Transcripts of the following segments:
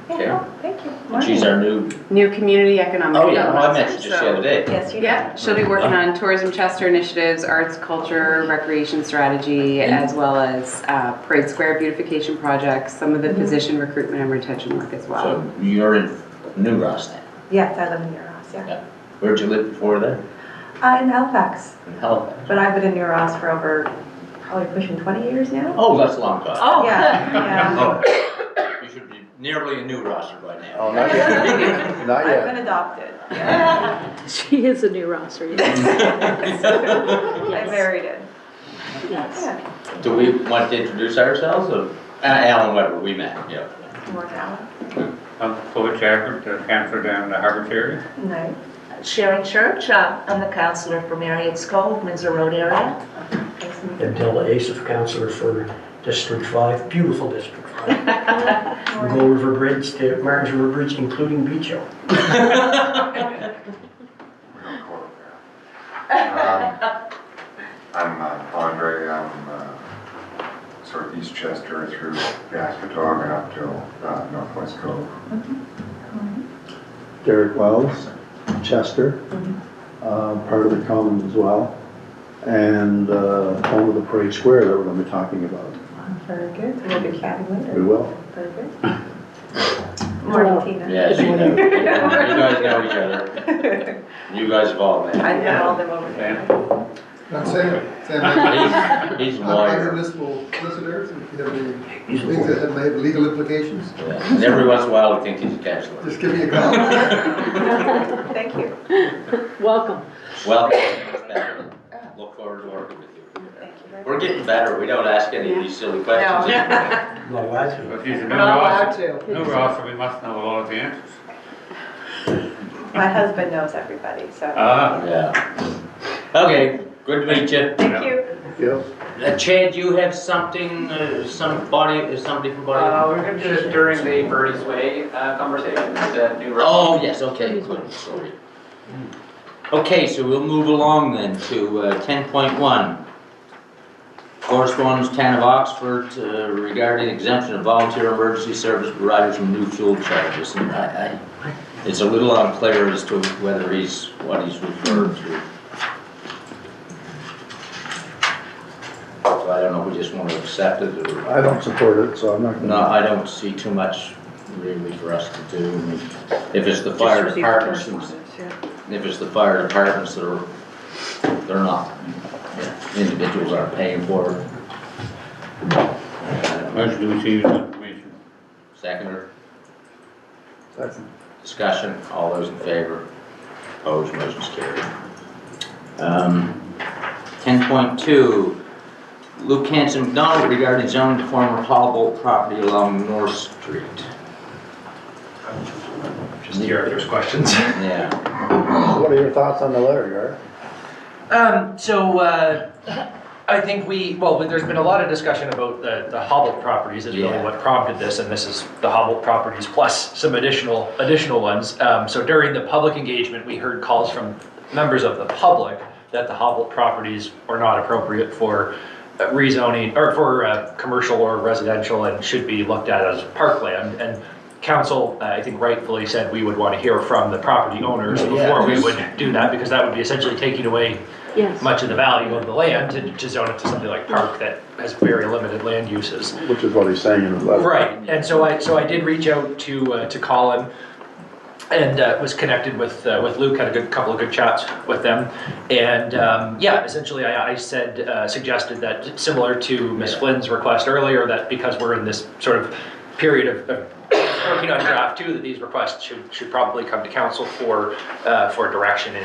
Yeah, thank you. She's our new community economic Oh, yeah, development I mentioned just the other day. Yes, you did. Yeah, she'll be working on tourism Chester initiatives, arts, culture, recreation strategy, as well as Parade Square beautification projects, some of the position recruitment and retention work as well. So you're in New Ross then? Yes, I live in Ross, yeah. Yeah. Where'd you live before then? In Halifax, In Halifax. but I've been in Ross for over, probably pushing 20 years now. Oh, that's a long time. Oh. Yeah. Oh, you should be nearly a New Rosser by now. Oh, not yet. Not I've yet. been adopted. Yeah. She is a new Rosser, yes. I married it. Yes. Yeah. Do we want to introduce ourselves? Or, Alan Weber, we met, yeah. More now. I'm Floyd Chapman, the councillor down in the Harvard area. No. Sharon Church, I'm the councillor for Marriott's Cove, Windsor Road area. Thanks to meet And you. Della Asif, councillor for District 5, beautiful District 5. From Gull River Bridge to Martin's River Bridge, including Beach Hill. I'm Andre. I'm sort of East Chester through Gaskatog and up to Northwest Cove. Derek Wells, Chester, part of the Commons as well, and home of the Parade Square that we're going to be talking about. Very good. We'll be chatting later. We will. Very good. Morning, Tina. Yes, you guys know each other. You guys have all met. I know all them over there. Sam, He's a I'm lawyer. municipal solicitor, so if you have any things that may have legal implications, Yeah. And every once in a while, we think he's a counselor. just give me a call. Thank you. Welcome. Well, look forward to working with you. Thank you very much. We're getting better. We don't ask any of these silly questions anymore. No, lads. If he's a new Not allowed Rosser, to. new Rosser, we must know a lot of the answers. My husband knows everybody, so. Yeah. Okay, good to meet you. Thank you. Yep. Chad, you have something, somebody from body? We're going to do this during the Birdie's Way conversation, the new road. Oh, yes, okay, good, sorry. Okay, so we'll move along then to 10.1. Correspondence, Town of Oxford regarding exemption of volunteer emergency service providers from new fuel charges. And it's a little unclear as to whether what he's referred to. So I don't know if we just want to accept it or. I don't support it, so I'm not going to. No, I don't see too much really for us to do. I mean, if it's the fire departments, if it's the fire departments that are, they're not, individuals aren't paying for it. Motion to receive this information. Seconder, Second. discussion, all those in favor, opposed, motion's carried. 10.2, Luke Hanson McDonald regarding zoning to former Hallbolt property along North Street. Just here if there's questions. Yeah. What are your thoughts on the letter, Gar? I think there's been a lot of discussion about the Hobble properties is really what prompted this, and this is the Hobble properties plus some additional ones. So during the public engagement, we heard calls from members of the public that the Hobble properties are not appropriate for rezoning or for commercial or residential and should be looked at as parkland. And council, I think rightfully said we would want to hear from the property owners before we would do that, because that would be essentially taking away much of the value of the land to zone it to something like park that has very limited land uses. Which is what he's saying in his letter. Right, and so I did reach out to Colin and was connected with Luke, had a couple of good chats with them, and essentially I suggested that similar to Ms. Flynn's request earlier, that because we're in this sort of period of working on draft 2, that these requests should probably come to council for direction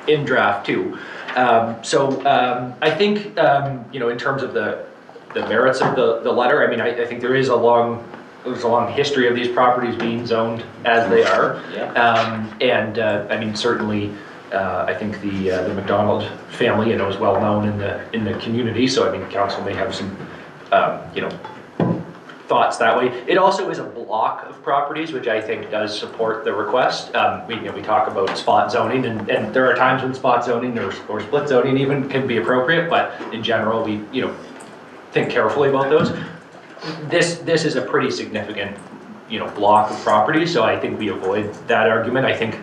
in draft 2. I think in terms of the merits of the letter, I mean I think there's a long history of these properties being zoned as they are, I mean certainly I think the McDonald family is well known in the community, so I mean council may have some thoughts that way. It also is a block of properties, which I think does support the request. We talk about spot zoning, and there are times when spot zoning or split zoning even can be appropriate, but in general we think carefully about those. this is a pretty significant, block of property, so I think we avoid that argument. I think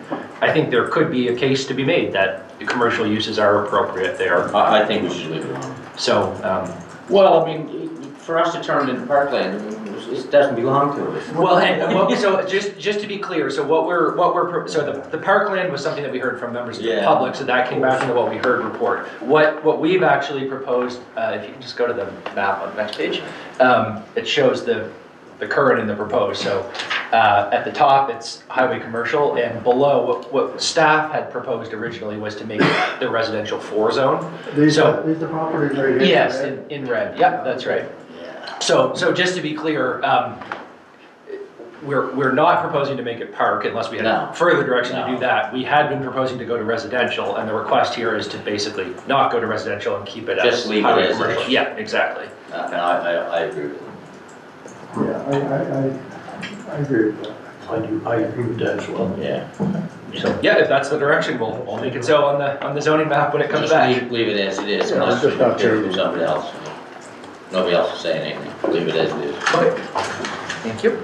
there could be a case to be made that the commercial uses are appropriate there. I think we should leave it alone. So, Well, I mean, for us to turn it into parkland, it doesn't belong to us. well, so just to be clear, so the parkland was something that we heard from members of the Yeah. public, so that came back into what we heard report. What we've actually proposed, if you can just go to the map on the next page, it shows the current and the proposed. So at the top, it's highway commercial, and below, what staff had proposed originally was to make it the residential 4 zone. These are the properties right here. Yes, right? in red, yep, that's right. So just to be clear, we're not proposing to make it park unless we No. had further direction to No. do that. We had been proposing to go to residential, and the request here is to basically not go to residential and keep it Just as leave it highway as commercial. is. Yeah, exactly. And I agree with you. Yeah, I agree with that. I agree with that as well. Yeah. So, yeah, if that's the direction, we'll make it so on the zoning map when it comes Just back. leave it as it is, Yeah, unless just we not hear changing. from somebody else. Nobody else is saying anything, leave it as it is. Okay, thank you.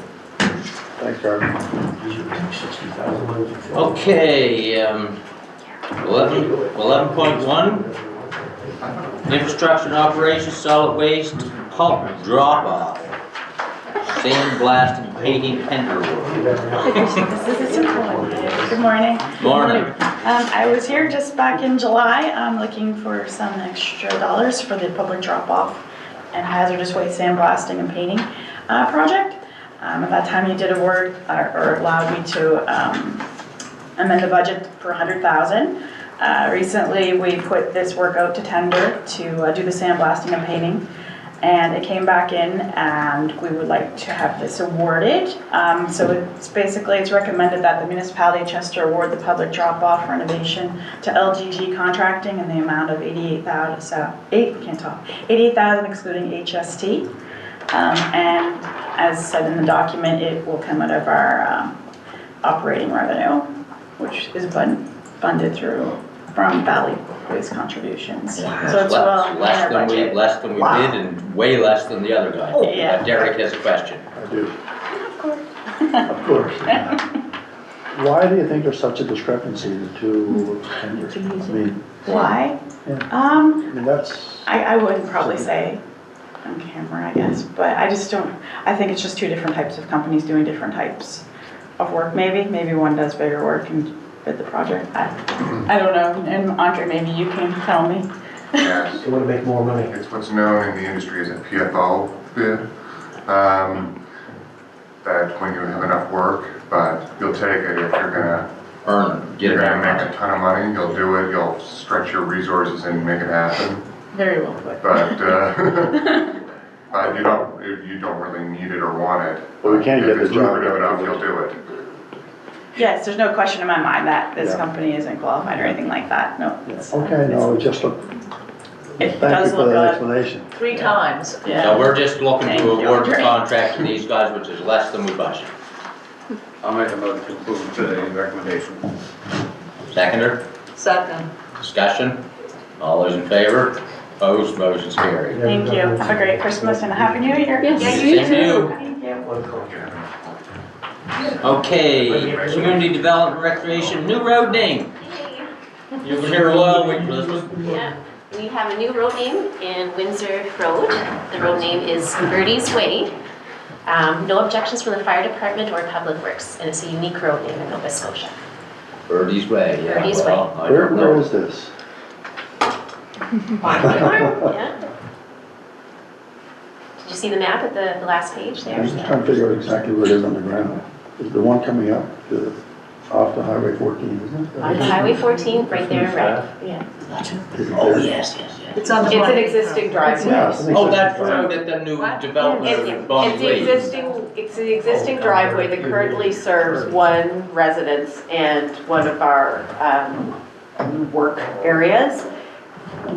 Thanks, Carmen. These are 60,000. Okay, 11.1, infrastructure and operations, solid waste, pulp drop-off, sandblasting, painting, tender work. Good morning. Morning. I was here just back in July, looking for some extra dollars for the public drop-off and hazardous waste sandblasting and painting project. At that time, you did award or allowed me to amend the budget for $100,000. Recently, we put this work out to tender to do the sandblasting and painting. And it came back in, and we would like to have this awarded. So it's recommended that the Municipality of Chester award the public drop-off renovation to LGG Contracting in the amount of $88,000 excluding HST. And as said in the document, it will come out of our operating revenue, which is funded from Valley Waste contributions. So it's well in our budget. Less than we did and way less than the other guy. Yeah. Derek has a question. I do. Of course. Of course. Why do you think there's such a discrepancy in the two tenders? I mean, Why? yeah. That's, I wouldn't probably say on camera, I guess, but I just don't, I think it's just two different types of companies doing different types of work, maybe one does bigger work and bid the project. I don't know, and Andre, maybe you can tell me. Yes. They want to make more money. It's what's known in the industry as a PFO bid. That when you have enough work, but you'll take it if you're gonna Get it make a ton of money, you'll do it, you'll stretch your resources and make it happen. Very well put. But, but you don't really need it or want it. Well, we can't get the If it's job lucrative done. enough, you'll do it. Yes, there's no question in my mind that this Yeah. company isn't qualified or anything like that, no. okay, no, just look, It thank you does for look that good. explanation. 3 times. So Yeah. we're just looking Thank to you. award the contract to these guys, which is less than we budgeted. I'll make a motion to approve today's recommendation. Seconder, Second. discussion, all those in favor? Opposed, motion's carried. Thank you. Have a great Christmas and a Happy New Year. Yes. Same to you. Thank you. One contract. Okay, community development recreation, new road name. You've been here a while, Elizabeth. Yeah, we have a new road name in Windsor Road. The road name is Birdie's Way. No objections from the fire department or public works, and it's a unique road name in Nova Scotia. Birdie's Way, yeah. Birdie's well, I Where don't know. is this? Yeah. Did you see the map at the last page I'm there? just trying to figure out exactly where it is on the ground. Is the one coming up off the Highway 14, isn't it? On Highway 14, right there in red. Yeah. Is it Oh, there? yes. It's on the. It's an existing driveway. Yeah, it's an Oh, existing that's driveway. road at the new What? development It's of it's Bonnie the Lee. existing driveway that currently serves one residence and one of our work areas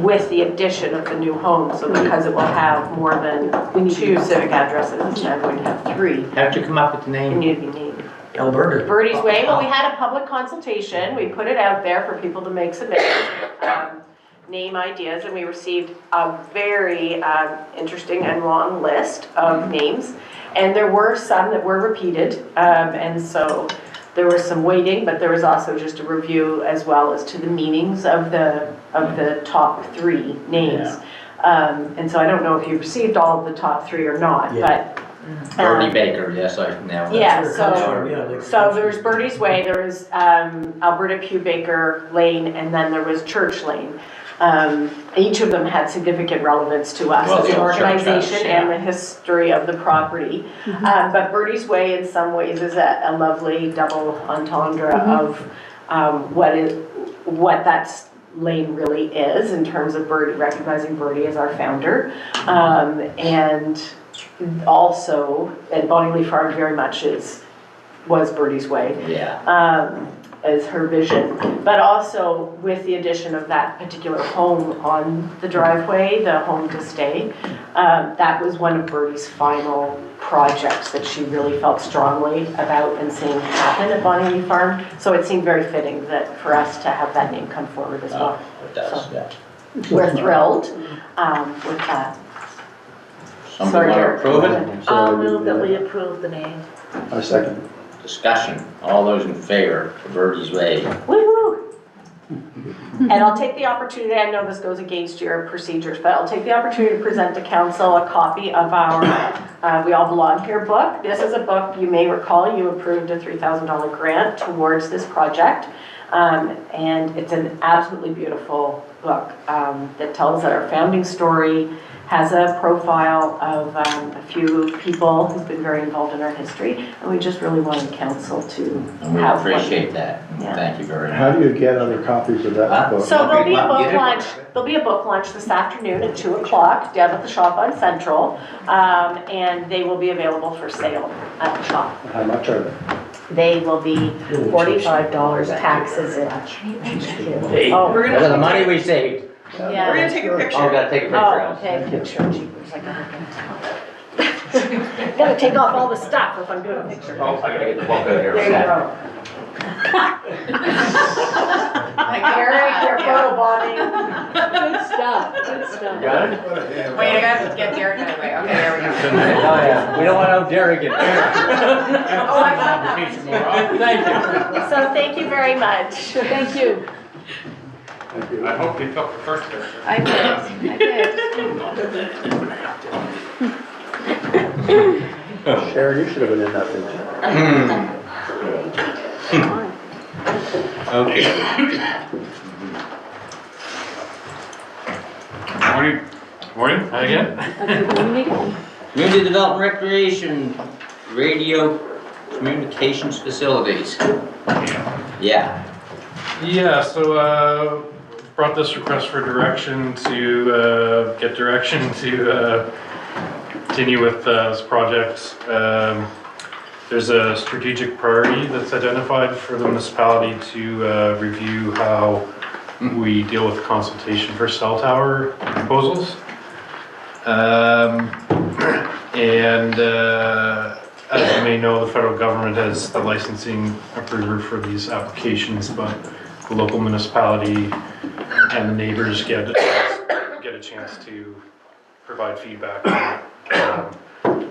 with the addition of the new home. So because it will have more than 2 civic addresses, it's now going to have 3. How'd you come up with the It name? needed to be named. Alberta. Birdie's Way, well, we had a public consultation, we put it out there for people to make submissions. name ideas, and we received a very interesting and long list of names. And there were some that were repeated, and so there was some weighting, but there was also just a review as well as to the meanings of the top 3 names. And so I don't know if you received all of the top 3 or not, but. Bertie Baker, yes, I now. Yeah, That's where it comes from, so there's Birdie's Way, there was Alberta Pugh Baker Lane, and then there was Church Lane. Each of them had significant relevance to us Well, as an the old church organization house, yeah. and the history of the property. But Birdie's Way in some ways is a lovely double entendre of what that lane really is in terms of Birdie, recognizing Birdie as our founder. And also, and Bonnie Lee Farm very much was Birdie's Way. Yeah. As her vision, but also with the addition of that particular home on the driveway, the home to stay, that was one of Birdie's final projects that she really felt strongly about and seeing happen at Bonnie Lee Farm. So it seemed very fitting that for us to have that name come forward as well. It does, yeah. We're thrilled with that. Somebody want to approve it? I'll move that we approve the name. I second. Discussion. All those in favor for Birdie's Way? Woo-hoo! And I'll take the opportunity, I know this goes against your procedures, but I'll take the opportunity to present to council a copy of our We All Belong Here book. This is a book, you may recall, you approved a $3,000 grant towards this project. And it's an absolutely beautiful book that tells our founding story, has a profile of a few people who've been very involved in our history, and we just really wanted council to And we have appreciate that. Yeah. Thank you very much. How do you get other copies of that book? So there'll be a book launch. There'll be a book launch this afternoon at 2 o'clock down at the shop on Central, and they will be available for sale at the shop. How much are they? They will be $45 taxes in. Oh, Look at the money we saved. yeah. We're gonna take a picture. Oh, gotta take a picture Oh, of okay, picture, jeepers, I gotta take off all the stuff if I'm doing a picture. Oh, I gotta get the book out of here. There you go. Eric, you're photobombing. Good stuff, good stuff. Got it? Wait, I gotta get Derek out of the way. Okay, there we go. Oh, yeah. We don't want no Derek in there. Oh, I got that. Thank you. So thank you very much. Thank you. I hope you took the first picture. I did, Sharon, you should have been in that picture. Okay. Morning again. Community Development Recreation Radio Communications Facilities. Yeah. Yeah, so brought this request for direction to get direction to continue with this project. There's a strategic priority that's identified for the municipality to review how we deal with consultation for cell tower proposals. As you may know, the federal government has the licensing approver for these applications, but the local municipality and the neighbors get a chance to provide feedback.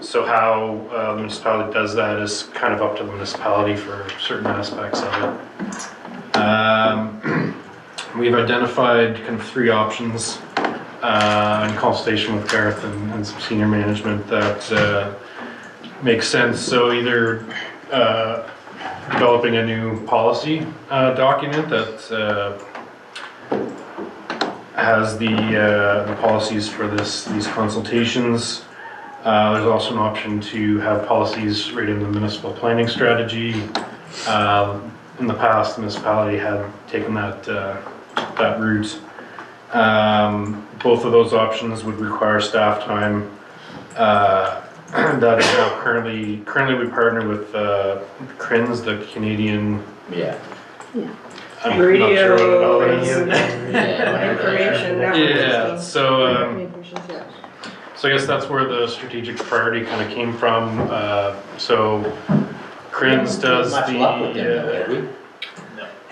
So how the municipality does that is kind of up to the municipality for certain aspects of it. We've identified kind of 3 options in consultation with Gareth and some senior management that makes sense. So either developing a new policy document that has the policies for these consultations. There's also an option to have policies right in the municipal planning strategy. In the past, the municipality had taken that route. Both of those options would require staff time. That is now currently we partner with CRINS, the Canadian. Yeah. I'm not sure what it all is. Information network. Yeah, so I guess that's where the strategic priority kind of came from. So CRINS does Much luck with them, though, the. have we?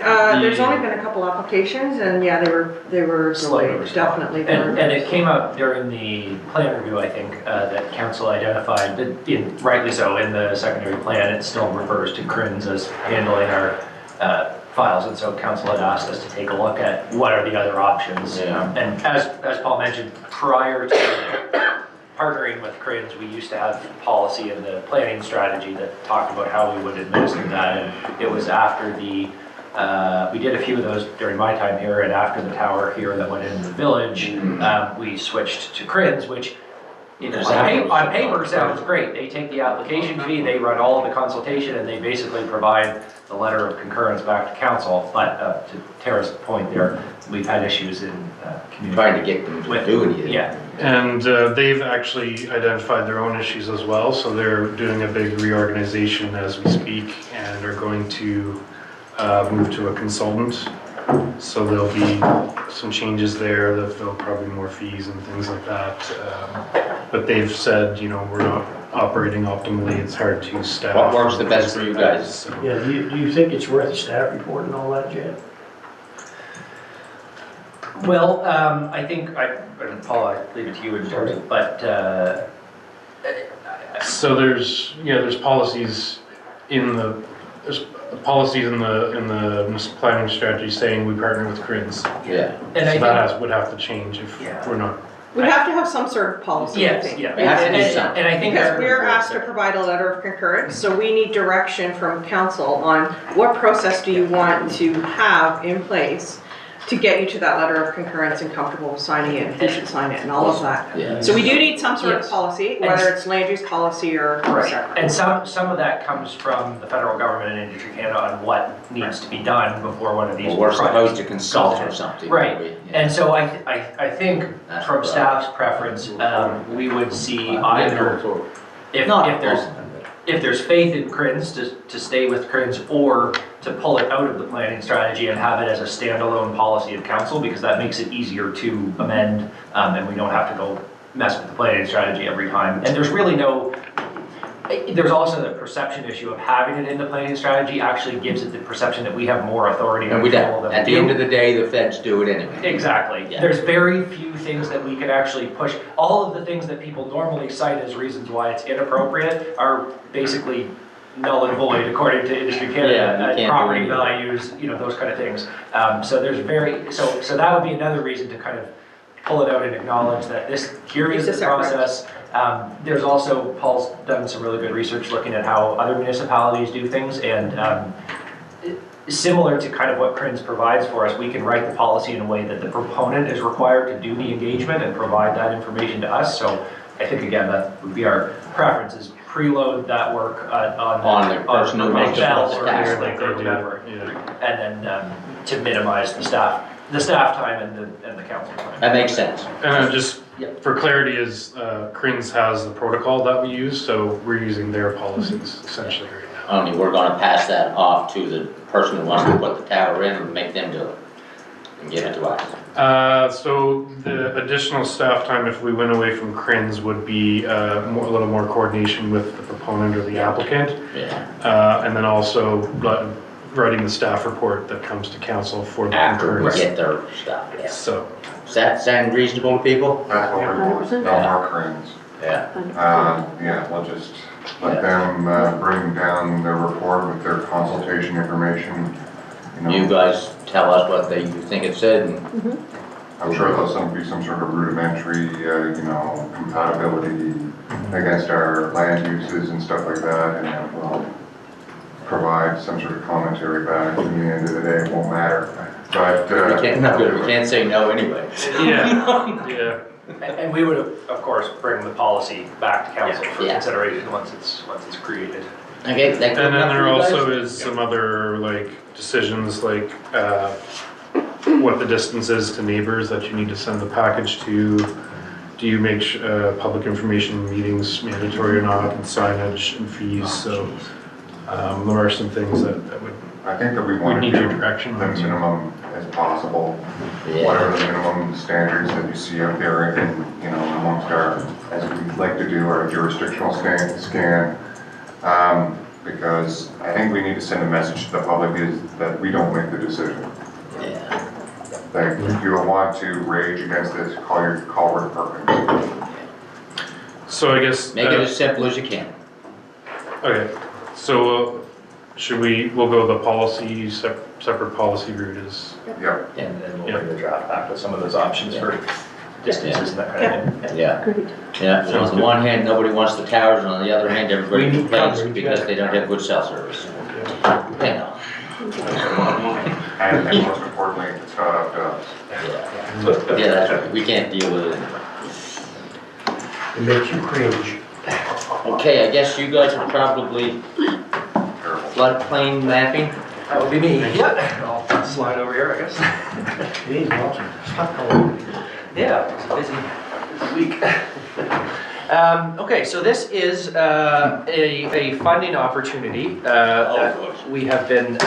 There's only been a couple applications, and yeah, they were delayed, definitely. And it came up during the plan review, I think, that council identified, that rightly so, in the secondary plan, it still refers to CRINs as handling our files, and so council had asked us to take a look at what are the other options. Yeah. And as Paul mentioned, prior to partnering with CRINs, we used to have policy in the planning strategy that talked about how we would administer that, and it was after the we did a few of those during my time here, and after the tower here that went into the village, we switched to CRINs, which on paper sounds great. They take the application fee, they run all of the consultation, and they basically provide the letter of concurrence back to council. But to Tara's point there, we've had issues in communicating. Trying to get them to do it. Yeah. And they've actually identified their own issues as well, so they're doing a big reorganization as we speak, and are going to move to a consultant. So there'll be some changes there, there'll probably more fees and things like that. But they've said, you know, we're not operating optimally, it's hard to staff. What works the best for you guys? So. Yeah, do you think it's worth a staff report and all that, Jed? Well, I think, and Paul, I leave it to you in terms of, but so there's policies in the municipal planning strategy saying we partner with CRINs. Yeah. And so that would have to change if we're not. We have to have some sort of policy, I think. Yeah. And I think because we're asked to provide a letter of concurrence, so we need direction from council on what process do you want to have in place to get you to that letter of concurrence and comfortable with signing it, who should sign it, and all of that. Yeah. So we do need some sort of policy, whether it's land use policy or separate. And some of that comes from the federal government and Industry Canada on what needs to be done before one of these Well, we're supposed projects to consult or goes. something. Right, Yeah. and so I think That's from right. staff's preference, we would see either, if there's faith in CRINs to stay with CRINs, or to pull it out of the planning strategy and have it as a standalone policy of council, because that makes it easier to amend, and we don't have to go mess with the planning strategy every time. And there's really there's also the perception issue of having it in the planning strategy actually gives it the perception that we have more authority and And we control don't. than At the end of the day, the feds do it anyway. Exactly. Yeah. There's very few things that we can actually push. All of the things that people normally cite as reasons why it's inappropriate are basically null and void according to Industry Canada. Yeah, you can't do property anything. values, those kind of things. So that would be another reason to kind of pull it out and acknowledge that here is the process. There's also, Paul's done some really good research looking at how other municipalities do things, and similar to kind of what CRINs provides for us, we can write the policy in a way that the proponent is required to do the engagement and provide that information to us. So I think, again, that would be our preference, is preload that work on the person who makes Excel the or task. Link or whatever, and then to minimize the staff time and the council time. That makes sense. And just for clarity, is CRINs has the protocol that we use, so we're using their policies essentially right now. Only we're gonna pass that off to the person who wants to put the tower in and make them do it and give it to us. So the additional staff time, if we went away from CRINs, would be a little more coordination with the proponent or the applicant. Yeah. And then also writing the staff report that comes to council for the After we concurrence. get their stuff, yeah. So. Does that sound reasonable to people? That's what we want, no more CRINs. Yeah. We'll just let them bring down their report with their consultation information. You guys tell us what you think it said, and I'm sure there'll be some sort of rudimentary, compatibility against our land uses and stuff like that, and we'll provide some sort of commentary back. At the end of the day, it won't matter. But we can't say no anyway. Yeah. And we would, of course, bring the policy back to council for consideration once it's created. Okay, and then there also is some other decisions like what the distance is to neighbors that you need to send the package to. Do you make public information meetings mandatory or not, and signage and fees? So there are some things that would. I think that we want to need your direction. The minimum as possible, whatever the minimum standards that you see out there, and amongst our, as we like to do, our jurisdictional scan. because I think we need to send a message to the public is that we don't make the decision. Yeah. Like, if you want to rage against this, call your culvert permit. So I guess. Make it as simple as you can. Okay, so we'll go the policy, separate policy route is. Yep. And then we'll bring the draft back with some of those options for distances and that kind of thing. Yeah. Great. Yeah, so on the one hand, nobody wants the towers, and on the other hand, everybody We need complains coverage, because yeah. they don't have good cell service. Yeah. And most importantly, it's not up to us. Yeah, that's right, we can't deal with it. It makes you cringe. Okay, I guess you guys are probably Terrible. floodplain mapping? That would be me. Yep. I'll slide over here, I guess. Geez, Walter, stop calling me. Yeah, it's a busy week. Okay, so this is a funding opportunity that we have been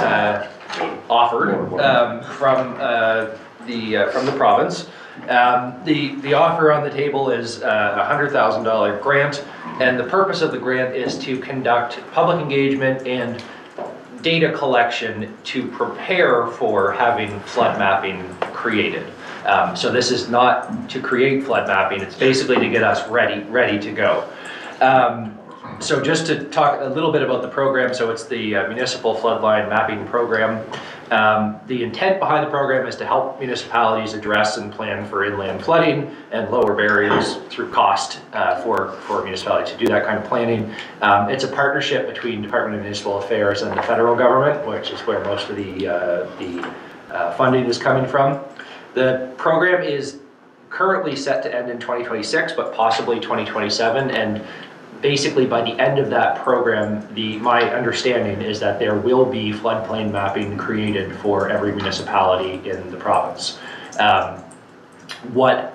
offered from the province. The offer on the table is a $100,000 grant, and the purpose of the grant is to conduct public engagement and data collection to prepare for having flood mapping created. So this is not to create flood mapping, it's basically to get us ready to go. So just to talk a little bit about the program, so it's the Municipal Floodline Mapping Program. The intent behind the program is to help municipalities address and plan for inland flooding and lower barriers through cost for municipalities to do that kind of planning. It's a partnership between Department of Municipal Affairs and the federal government, which is where most of the funding is coming from. The program is currently set to end in 2026, but possibly 2027, and basically by the end of that program, my understanding is that there will be floodplain mapping created for every municipality in the province. What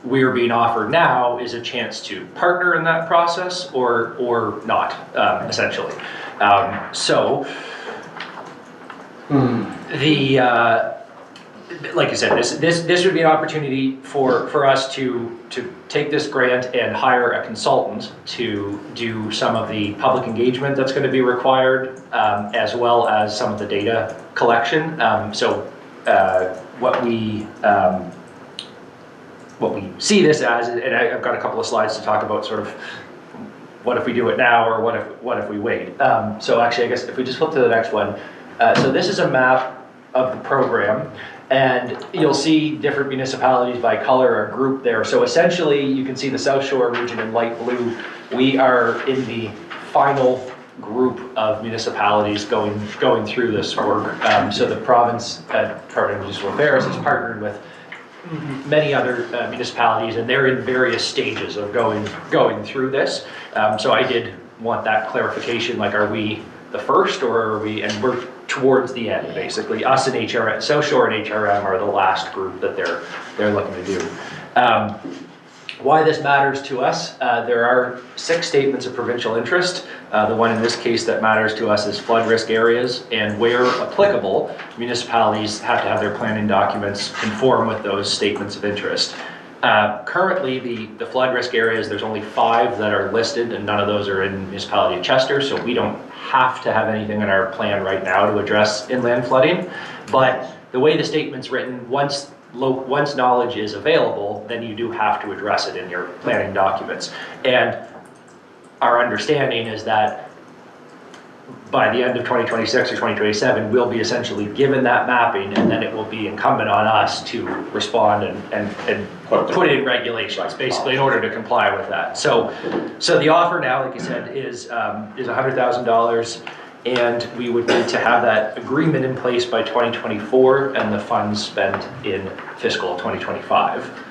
we're being offered now is a chance to partner in that process or not, essentially. Like I said, this would be an opportunity for us to take this grant and hire a consultant to do some of the public engagement that's going to be required, as well as some of the data collection. What we see this as, and I've got a couple of slides to talk about sort of what if we do it now or what if we wait. So actually, I guess if we just flip to the next one. So this is a map of the program. And you'll see different municipalities by color are grouped there. So essentially, you can see the South Shore region in light blue. We are in the final group of municipalities going through this work. So the province, Department of Municipal Affairs, has partnered with many other municipalities, and they're in various stages of going through this. So I did want that clarification, like, are we the first, or are we, and we're towards the end, basically. Us and HRM, South Shore and HRM are the last group that they're looking to do. Why this matters to us, there are 6 statements of provincial interest. The one in this case that matters to us is flood risk areas, and where applicable, municipalities have to have their planning documents conform with those statements of interest. Currently, the flood risk areas, there's only 5 that are listed, and none of those are in Municipality of Chester, so we don't have to have anything in our plan right now to address inland flooding. But the way the statement's written, once knowledge is available, then you do have to address it in your planning documents. And our understanding is that by the end of 2026 or 2027, we'll be essentially given that mapping, and then it will be incumbent on us to respond and put in regulations, basically, in order to comply with that. So the offer now, like you said, is $100,000, and we would need to have that agreement in place by 2024, and the funds spent in fiscal 2025.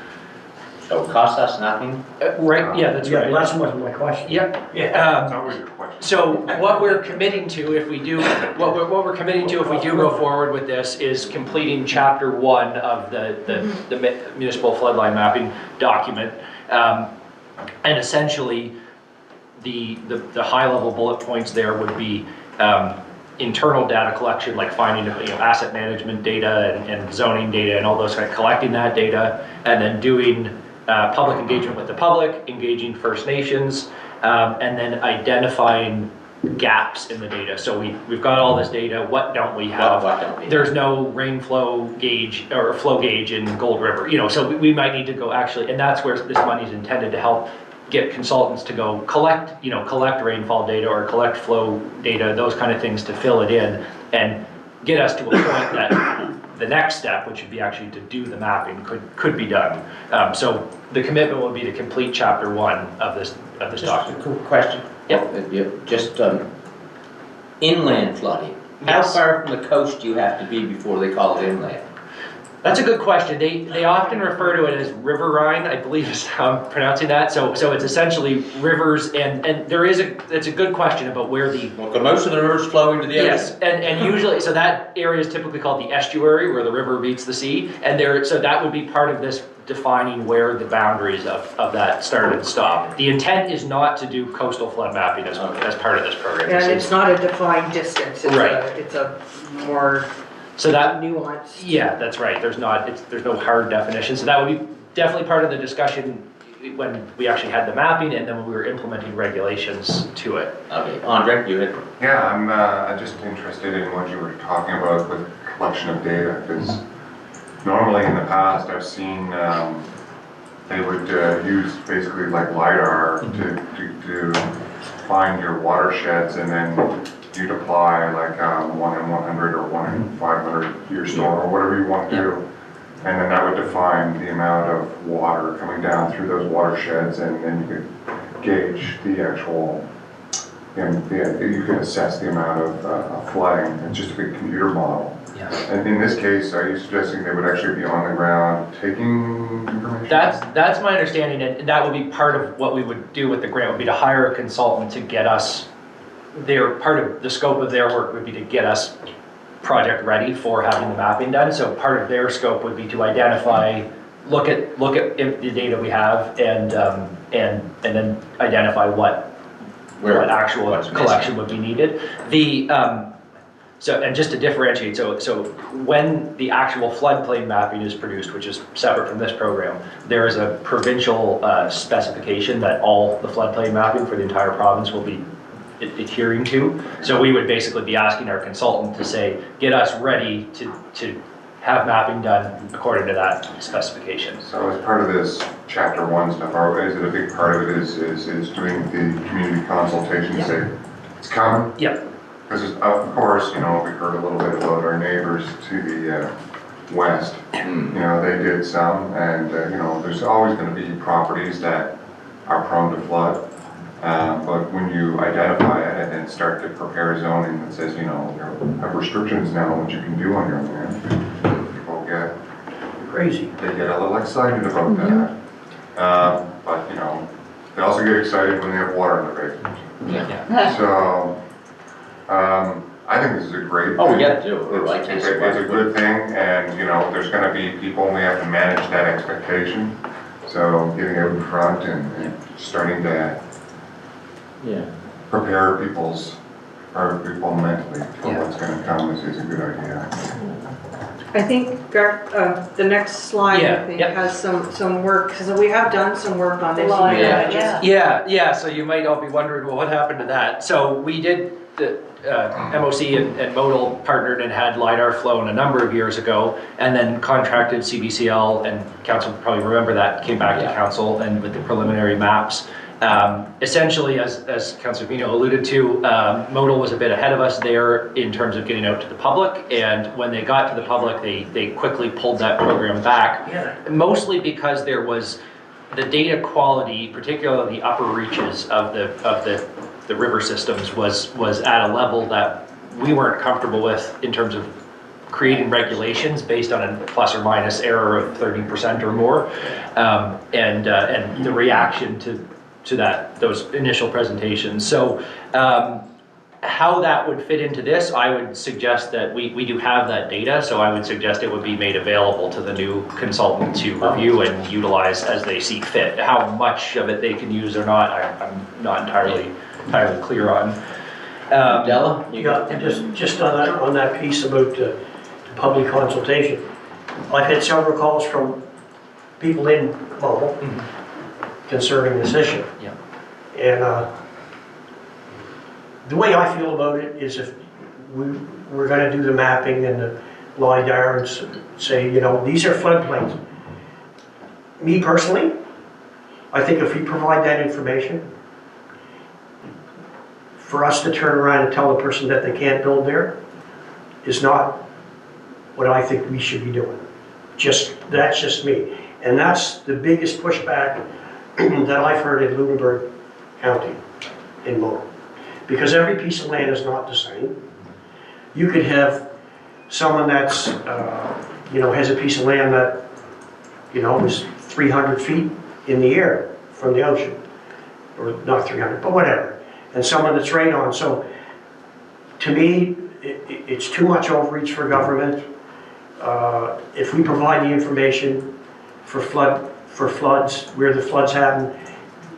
So it costs us nothing? Right, yeah, that's right. That's wasn't my question. Yep. That was your question. So what we're committing to if we do, what we're committing to if we do go forward with this is completing chapter 1 of the municipal floodline mapping document. And essentially the high level bullet points there would be internal data collection, like finding asset management data and zoning data and all those kind of collecting that data, and then doing public engagement with the public, engaging First Nations, and then identifying gaps in the data. So we've got all this data, what don't we have? What don't we have? There's no rain flow gauge or flow gauge in Gold River, so we might need to go actually, and that's where this money is intended to help get consultants to go collect rainfall data or collect flow data, those kind of things to fill it in and get us to a point that the next step, which would be actually to do the mapping, could be done. So the commitment will be to complete chapter 1 of this document. Just a question. Yep. Just inland flooding. How Yes. far from the coast do you have to be before they call it inland? That's a good question. They often refer to it as riverine, I believe is how I'm pronouncing that. So it's essentially rivers, and it's a good question about where the... Well, most of the rivers flow into the ocean. Yes, and usually, so that area is typically called the estuary, where the river meets the sea, and so that would be part of this defining where the boundaries of that start and stop. The intent is not to do coastal flood mapping as part of this program. And it's not a defined distance, it's a more so that nuanced. Yeah, that's right. There's no hard definition. So that would be definitely part of the discussion when we actually had the mapping and then when we were implementing regulations to it. Okay, Andre, you had... Yeah, I'm just interested in what you were talking about with collection of data, because normally in the past I've seen they would use basically like LiDAR to find your watersheds, and then you'd apply like 1 in 100 or 1 in 500 year storm or whatever you want to do. And then that would define the amount of water coming down through those watersheds, and then you could gauge the actual, you could assess the amount of flooding. It's just a big computer model. Yeah. And in this case, are you suggesting they would actually be on the ground taking information? That's my understanding, and that would be part of what we would do with the grant, would be to hire a consultant to get us, part of the scope of their work would be to get us project ready for having the mapping done. So part of their scope would be to identify, look at the data we have, and then identify what actual collection would be needed. And just to differentiate, so when the actual floodplain mapping is produced, which is separate from this program, there is a provincial specification that all the floodplain mapping for the entire province will be adhering to. So we would basically be asking our consultant to say, get us ready to have mapping done according to that specification. So as part of this chapter 1 stuff, is it a big part of it is doing the community consultation, say, it's coming? Yep. Because of course, we heard a little bit about our neighbors to the west. They did some, and there's always going to be properties that are prone to flood. But when you identify it and start to prepare zoning that says, you have restrictions now on what you can do on your land, people get crazy. They get a little excited about that. But they also get excited when they have water in their basement. Yeah. So I think this is a great thing. Oh, we got to do it. It's a good thing, and there's going to be people, and we have to manage that expectation. So getting out in front and starting to prepare people mentally for what's going to come is a good idea. I think, Garth, the next slide, I think, has some work, because we have done some work on this. So you might all be wondering, well, what happened to that? So we did, the MOC and Modal partnered and had LiDAR flown a number of years ago, and then contracted CBCL, and council probably remember that, came back to council and with the preliminary maps. Essentially, as Councillor Vino alluded to, Modal was a bit ahead of us there in terms of getting out to the public, and when they got to the public, they quickly pulled that program back, mostly because there was the data quality, particularly the upper reaches of the river systems, was at a level that we weren't comfortable with in terms of creating regulations based on a plus or minus error of 30% or more, and the reaction to those initial presentations. So how that would fit into this, I would suggest that we do have that data, so I would suggest it would be made available to the new consultant to review and utilize as they see fit. How much of it they can use or not, I'm not entirely clear on. Della? Just on that piece about the public consultation. I've had several calls from people in Modal concerning this issue. Yeah. And The way I feel about it is if we're gonna do the mapping and the LiDAR and say, you know, these are floodplains. Me personally, I think if we provide that information, for us to turn around and tell the person that they can't build there is not what I think we should be doing. That's just me. And that's the biggest pushback that I've heard in Lunenburg County in Moore. Because every piece of land is not the same. You could have someone that's, you know, has a piece of land that, you know, is 300 feet in the air from the ocean. Or not 300, but whatever. And someone that's right on. So to me, it's too much overreach for government. If we provide the information for floods, where the floods happen,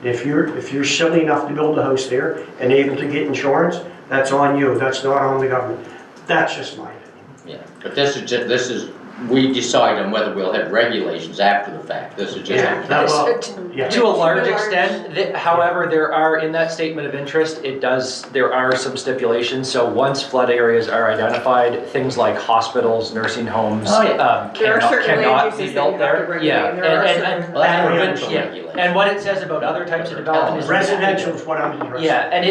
if you're silly enough to build a house there and able to get insurance, that's on you. That's not on the government. That's just my opinion. Yeah, but this is, we decide on whether we'll have regulations after the fact. This is just. To a large extent, however, there are, in that statement of interest, there are some stipulations. So once flood areas are identified, things like hospitals, nursing homes, There are certain cannot land be uses that built you have to there. regulate, Yeah, and there are certain. Well, that's provincial regulation. And what it says about other types of development is. Residential is what I'm interested in. Yeah, and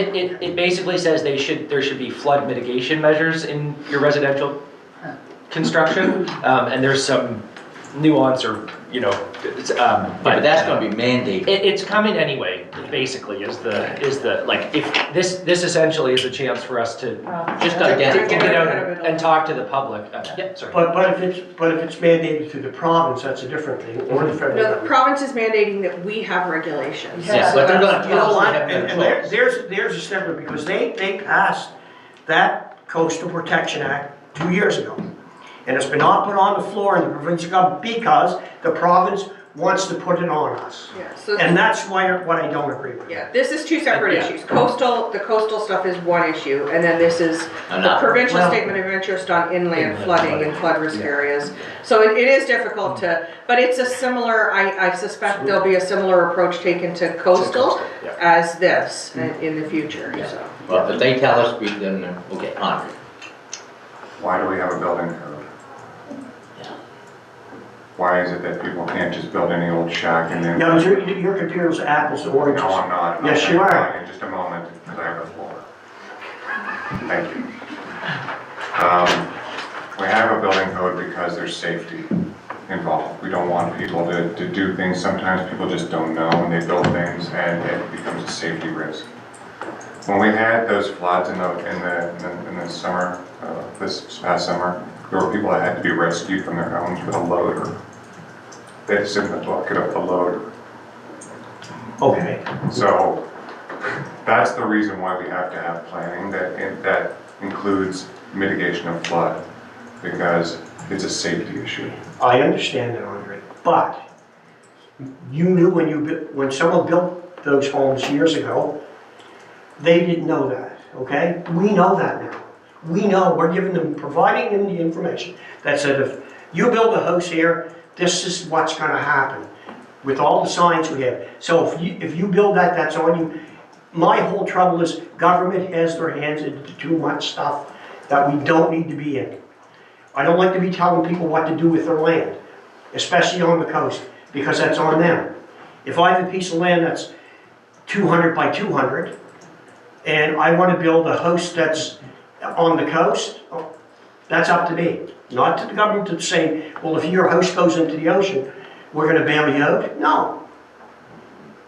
it basically says there should be flood mitigation measures in your residential construction, and there's some nuance or, you know, But that's gonna be mandated. it's coming anyway, basically, is the, like, if, this essentially is a chance for us to Just to identify. get out and talk to the public. Yeah, sorry. But if it's mandated through the province, that's a different thing, or the federal No, the government. province is mandating that we have regulations. Yeah, but they're gonna You know tell us what, we have no and choice. there's a separate, because they passed that Coastal Protection Act 2 years ago. And it's been not put on the floor in the provincial government because the province wants to put it on us. Yeah, so. And that's what I don't agree with. Yeah, this is two separate Yeah. issues. The coastal stuff is one issue, and then this is the Another. provincial Well- statement of interest on inland flooding and flood risk areas. So it is difficult to, but it's a similar, I suspect there'll be a similar approach taken to coastal yeah. as this in the future, so. Well, if they tell us, then, okay, on. Why do we have a building code? Why is it that people can't just build any old shack and then? Yeah, but you're comparing apples to oranges. No, I'm not. Yes, I'm you are. talking in just a moment, because I have the floor. Thank you. We have a building code because there's safety involved. We don't want people to do things. Sometimes people just don't know and they build things and it becomes a safety risk. When we had those floods in the summer, this past summer, there were people that had to be rescued from their homes with a loader. They had to sit in the bucket of the loader. Okay. So that's the reason why we have to have planning that includes mitigation of flood, because it's a safety issue. I understand that, Andre, but you knew when someone built those homes years ago, they didn't know that, okay? We know that now. We know, we're providing them the information that said if you build a house here, this is what's gonna happen with all the signs we have. So if you build that, that's on you. My whole trouble is government has their hands into too much stuff that we don't need to be in. I don't like to be telling people what to do with their land, especially on the coast, because that's on them. If I have a piece of land that's 200 by 200, and I want to build a house that's on the coast, that's up to me. Not to the government to say, well, if your house goes into the ocean, we're going to bail you out. No.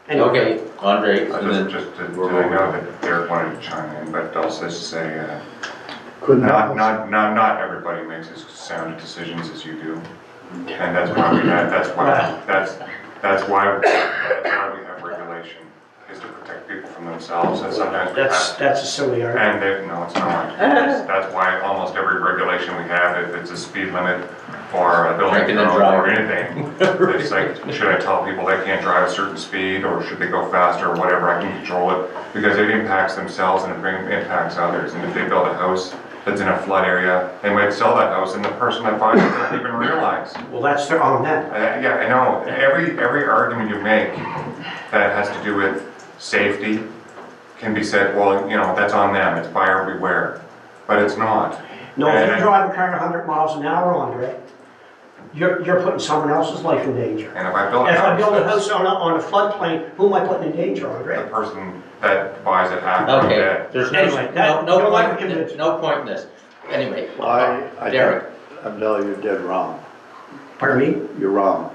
Anyway. Okay, Andre, and then I know that Derek wanted to chime in, but also to say, Couldn't not help. everybody makes as sound decisions as you do. And that's why we have regulation, is to protect people from themselves, and sometimes we have. That's a silly argument. And no, it's not. That's why almost every regulation we have, if it's a speed limit or a building Drinking and code or driving. anything, it's like, should I tell people they can't drive a certain speed, or should they go faster, or whatever, I can control it, because it impacts themselves and it impacts others. And if they build a house that's in a flood area, they might sell that house, and the person that buys it doesn't even realize. Well, that's on them. Yeah, I know. Every argument you make that has to do with safety can be said, well, you know, that's on them, it's buyer beware, but it's not. No, if you And- drive a car 100 miles an hour, Andre, you're putting someone else's life in danger. And if I build a If I house, build a that's house on a floodplain, who am I putting in danger, the Andre? person that buys it after I'm Okay, dead. there's Anyway, that- no you're not point, convinced. no point in this. Anyway, I Derek, I'm telling you, you're dead wrong. Pardon me? You're wrong.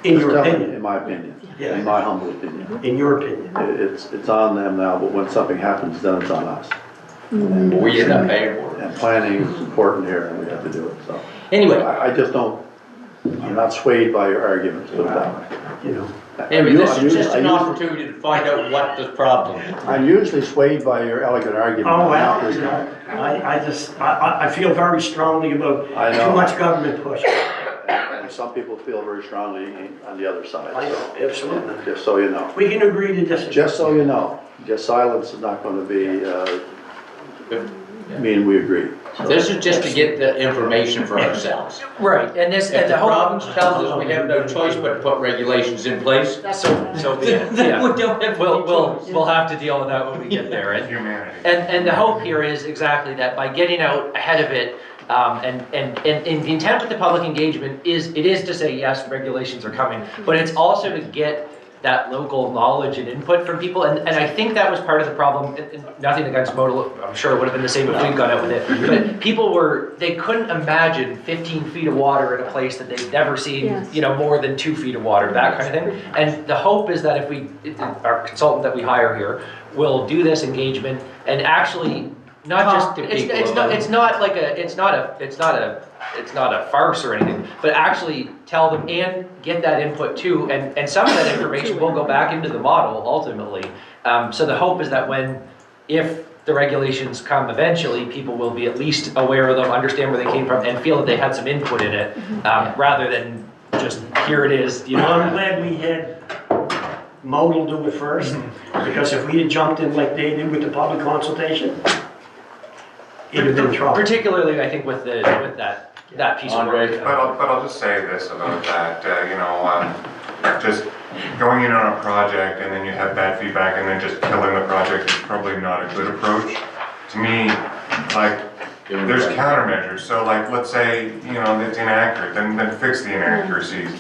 In Just your telling you, opinion? in my opinion, Yeah. in my humble opinion. In your opinion? It's on them now, but when something happens, then it's on us. we end up paying for it. And planning is important here, and we have to do it, so. Anyway, I just don't, I'm not swayed by your arguments, put it that way. You know? anyway, this I'm is just usually- an opportunity to find out what the problem is. I'm usually swayed by your elegant argument. Oh, not well, this you time. know, I feel very strongly about I know. too much government push. And some people feel very strongly on the other side, I so, know, absolutely. just so you know. We can agree to disagree. Just so you know, just silence is not gonna be, mean we agree. So- This is just to get the information for ourselves. Right, and this, If and the the whole. province tells us we have no choice but to put regulations in place, So be it, then yeah. we don't have any choice. We'll have to deal with that when we get there. Humanity. And the hope here is exactly that, by getting out ahead of it, and the intent with the public engagement is to say, yes, regulations are coming, but it's also to get that local knowledge and input from people, and I think that was part of the problem, and nothing against modal, I'm sure it would have been the same if we'd gone out with it, but people they couldn't imagine 15 feet of water in a place that they'd never seen, Yes. you know, more than 2 feet of water, that kind of thing. And the hope is that if our consultant that we hire here will do this engagement and actually not just, Talk to it's people not, about it's not like it's not a farce or anything, but actually tell them and get that input too, and some of that information will go back into the model ultimately. So the hope is that if the regulations come eventually, people will be at least aware of them, understand where they came from, and feel that they had some input in it, rather than just, here it is, you You know, I'm know. glad we had Modal do it first, because if we had jumped in like they did with the public consultation, it'd have been trouble. Particularly, I think, with that piece of Andre? work. But I'll just say this about that, you know, just going in on a project and then you have bad feedback and then just killing the project is probably not a good approach. To me, like, there's countermeasures, so like, let's say, you know, it's inaccurate, then fix the inaccuracies.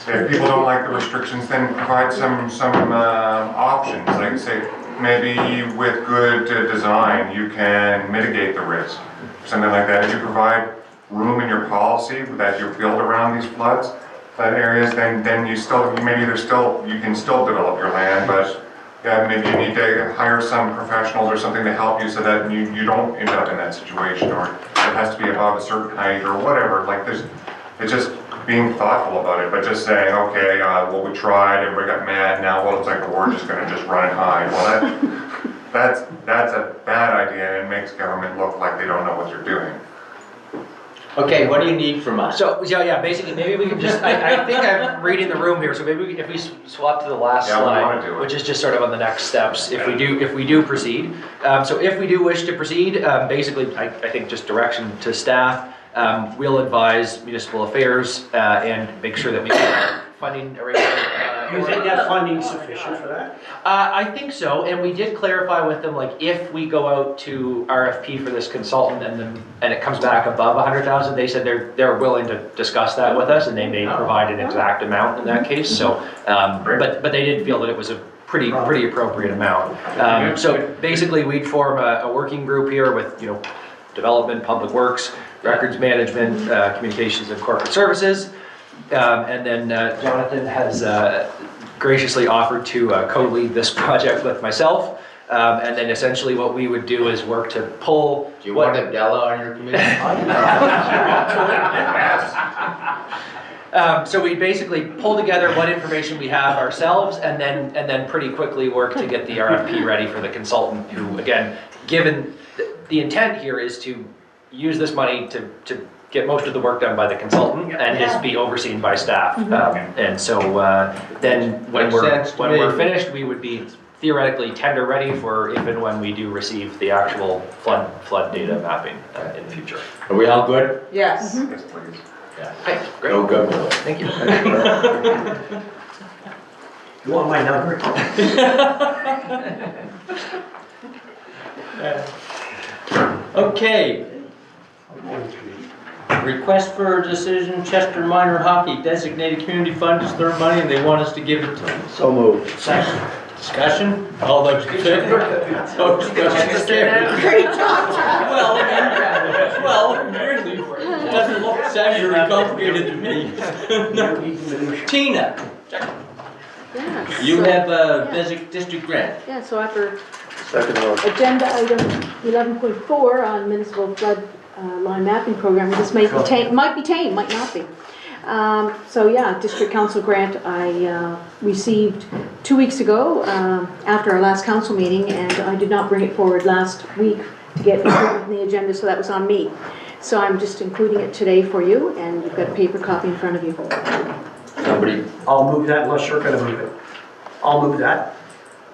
If people don't like the restrictions, then provide some options, like say, maybe with good design, you can mitigate the risk, something like that. If you provide room in your policy that you build around these flood areas, then you can still develop your land, but yeah, maybe you need to hire some professionals or something to help you so that you don't end up in that situation, or it has to be above a certain height or whatever. Like it's just being thoughtful about it, but just saying, okay, well, we tried, everybody got mad, now, well, it's like we're just gonna just run and hide. Well, that's a bad idea, and it makes government look like they don't know what they're doing. Okay, what do you need from us? So, yeah, basically, maybe we can just, I think I'm reading the room here, so maybe if we swap to the last Yeah, we wanna do slide, it. which is just sort of on the next steps, if we do proceed. So if we do wish to proceed, basically, I think just direction to staff, we'll advise municipal affairs, and make sure that we have funding arrangement. Do you think that funding's sufficient for that? I think so, and we did clarify with them, like, if we go out to RFP for this consultant and it comes back above 100,000, they said they're willing to discuss that with us, and they may provide an exact amount in that case, so, but they did feel that it was a pretty appropriate amount. So basically, we'd form a working group here with, you know, development, public works, records management, communications and corporate services, and then Jonathan has graciously offered to co-lead this project with myself. And then essentially what we would do is work to pull. Do you want Adela on your committee? So we basically pull together what information we have ourselves, and then pretty quickly work to get the RFP ready for the consultant, who, again, given the intent here is to use this money to get most of the work done by the consultant and just be overseen by staff. And so then when we're finished, we would be theoretically tender ready for if and when we do receive the actual flood data mapping in the future. Are we all good? Yes. Yes, please. Yeah. Great. Go good with it. Thank you. You want my number? Okay. Request for a decision, Chester Minor Hockey Designated Community Fund is their money and they want us to give it to them. So moved. Second. Discussion? All those in favor? Opposed? Motion carried. Great job, Chad. Well, really, it doesn't look sound very complicated to me. Tina, Yeah. you so- have a yeah. district grant. Yeah, so after Second motion. agenda item 11.4 on municipal flood line mapping program, this might be tame, might not be. So yeah, district council grant I received 2 weeks ago after our last council meeting, and I did not bring it forward last week to get included in the agenda, so that was on me. So I'm just including it today for you, and you've got a paper copy in front of you. Somebody, I'll move that unless you're gonna move it. I'll move that.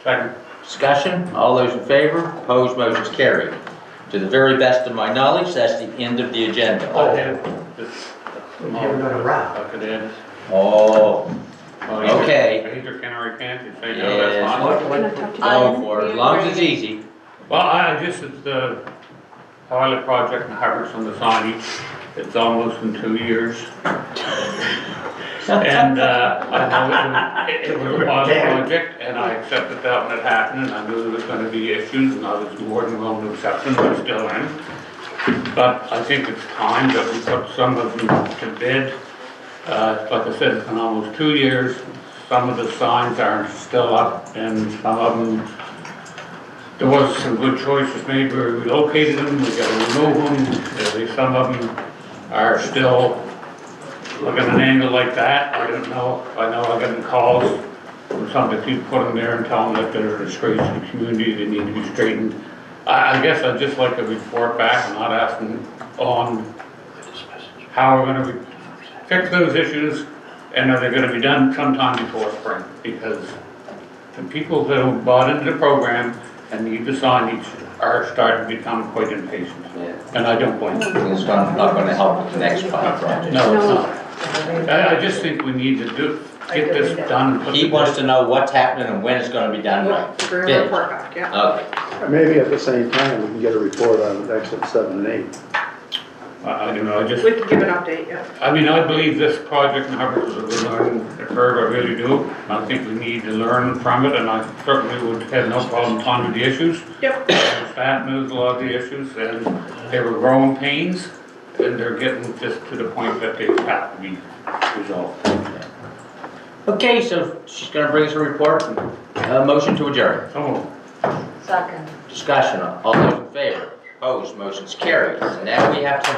Second. discussion? All those in favor? Opposed? Motion's carried. To the very best of my knowledge, that's the end of the agenda. Oh. I have just We haven't got a wrap. I could add. Oh, Well, Okay. Either can or can't, you say no, Yes. that's fine. Can I talk to you? go for it, as long as it's easy. Well, it's the pilot project in Harvard's on the signage. It's almost in 2 years. And I know it was a pilot project, and I accepted that when it happened, and I knew there was gonna be issues, and I was more than willing to accept them, I'm still in. But I think it's time that we put some of them to bid. Like I said, it's been almost 2 years. Some of the signs are still up, and some of them, there was some good choices made. We relocated them, we gotta remove them. Some of them are still looking at an angle like that. I don't know. I know I got calls from some of the people put them there and tell them that they're a disgrace to the community, they need to be straightened. I guess I'd just like a report back. I'm not asking on how we're gonna fix those issues, and are they gonna be done sometime before spring? Because the people that have bought into the program and need the signage are starting to become quite impatient. And I don't blame them. It's not gonna help with the next pilot project. No, it's not. I just think we need to get this done. He wants to know what's happening and when it's gonna be done right. Bring a report back, yeah. Okay. Maybe at the same time, we can get a report on exit 7 and 8. I don't know, I just, We can give an update, yeah. I mean, I believe this project in Hubbard was a good learning curve, I really do. I think we need to learn from it, and I certainly would have no problem finding the issues. Yep. Staff knows a lot of the issues, and they were growing pains, and they're getting just to the point that they have to be resolved. Okay, so she's gonna bring us a report. Motion to adjourn. So, Second. Discussion, all those in favor? Opposed? Motion's carried. Now we have to